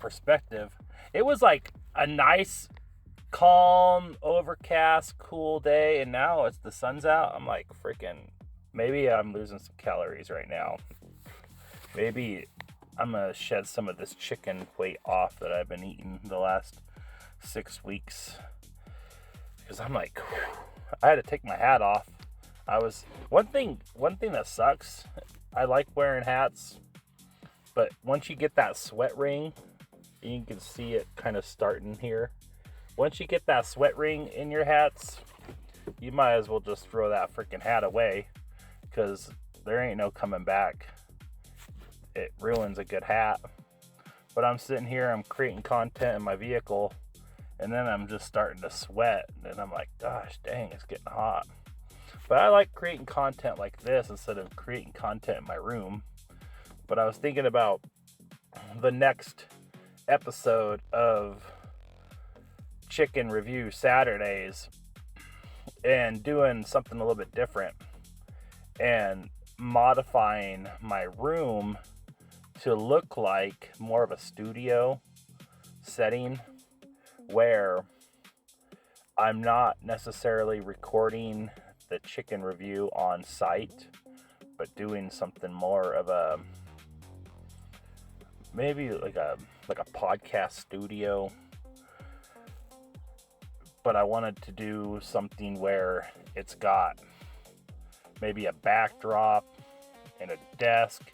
perspective. It was like a nice, calm, overcast, cool day, and now the sun's out. I'm like, freaking, maybe I'm losing some calories right now. Maybe I'm going to shed some of this chicken weight off that I've been eating the last 6 weeks. Because I'm like, whew, I had to take my hat off. One thing that sucks, I like wearing hats, but once you get that sweat ring, you can see it kind of starting here. Once you get that sweat ring in your hats, you might as well just throw that freaking hat away, because there ain't no coming back. It ruins a good hat. But I'm sitting here, I'm creating content in my vehicle, and then I'm just starting to sweat, and I'm like, gosh dang, it's getting hot. But I like creating content like this instead of creating content in my room. But I was thinking about the next episode of Chicken Review Saturdays and doing something a little bit different and modifying my room to look like more of a studio setting, where I'm not necessarily recording the chicken review on site, but doing something more of a, maybe like a podcast studio. But I wanted to do something where it's got maybe a backdrop and a desk,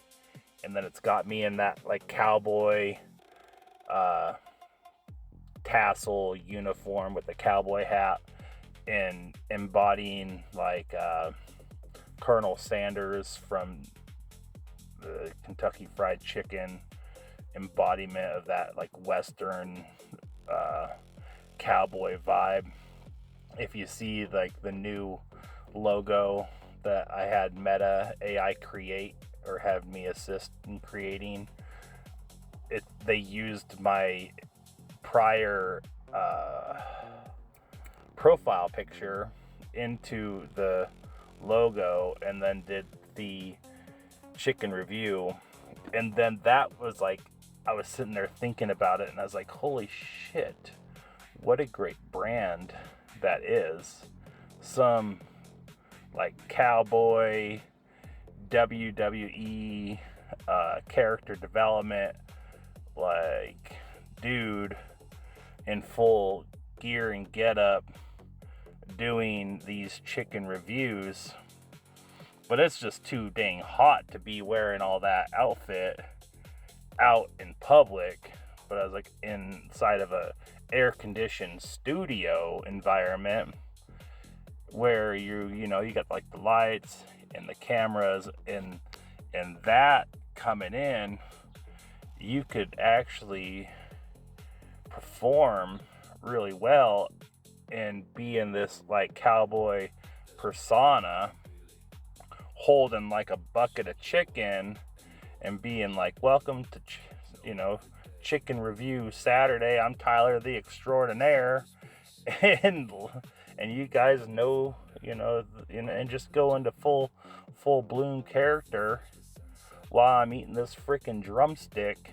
and then it's got me in that like cowboy tassel uniform with the cowboy hat, and embodying like Colonel Sanders from the Kentucky Fried Chicken embodiment of that like Western cowboy vibe. If you see like the new logo that I had Meta AI create, or have me assist in creating it, they used my prior profile picture into the logo and then did the chicken review. And then that was like, I was sitting there thinking about it, and I was like, holy shit, what a great brand that is. Some like cowboy WWE character development, like dude in full gear and get up doing these chicken reviews. But it's just too dang hot to be wearing all that outfit out in public. But I was like inside of a air-conditioned studio environment where you got like the lights and the cameras and that coming in, you could actually perform really well and be in this like cowboy persona, holding like a bucket of chicken and being like, welcome to Chicken Review Saturday, I'm Tyler the Extraordinaire, and you guys know, and just go into full bloom character while I'm eating this freaking drumstick.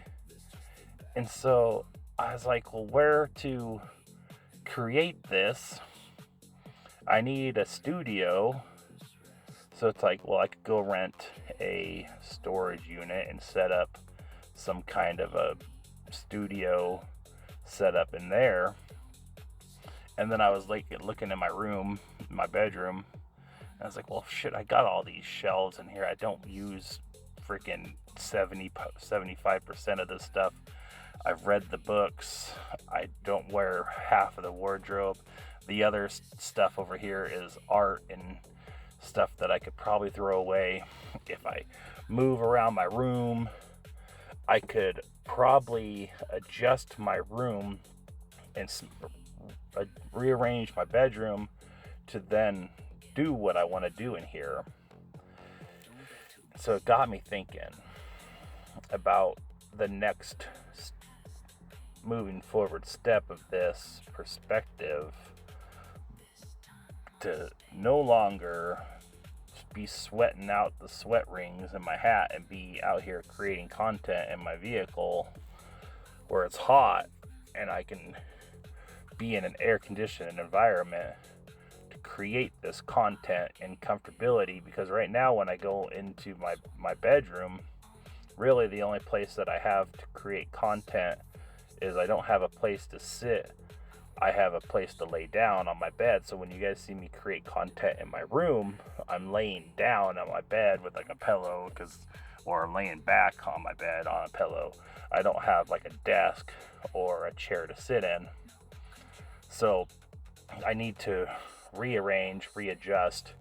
And so I was like, well, where to create this? I need a studio. So it's like, well, I could go rent a storage unit and set up some kind of a studio setup in there. And then I was like looking in my room, my bedroom, and I was like, well, shit, I got all these shelves in here. I don't use freaking 75% of this stuff. I've read the books. I don't wear half of the wardrobe. The other stuff over here is art and stuff that I could probably throw away. If I move around my room, I could probably adjust my room and rearrange my bedroom to then do what I want to do in here. So it got me thinking about the next moving forward step of this perspective, to no longer be sweating out the sweat rings in my hat and be out here creating content in my vehicle where it's hot and I can be in an air conditioned environment to create this content and comfortability. Because right now when I go into my bedroom, really the only place that I have to create content is I don't have a place to sit. I have a place to lay down on my bed. So when you guys see me create content in my room, I'm laying down on my bed with like a pillow, or laying back on my bed on a pillow. I don't have like a desk or a chair to sit in. So I need to rearrange, readjust,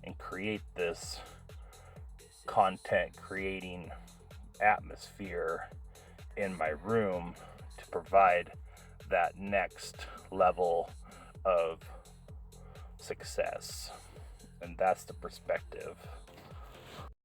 and create this content creating atmosphere in my room to provide that next level of success. And that's the perspective.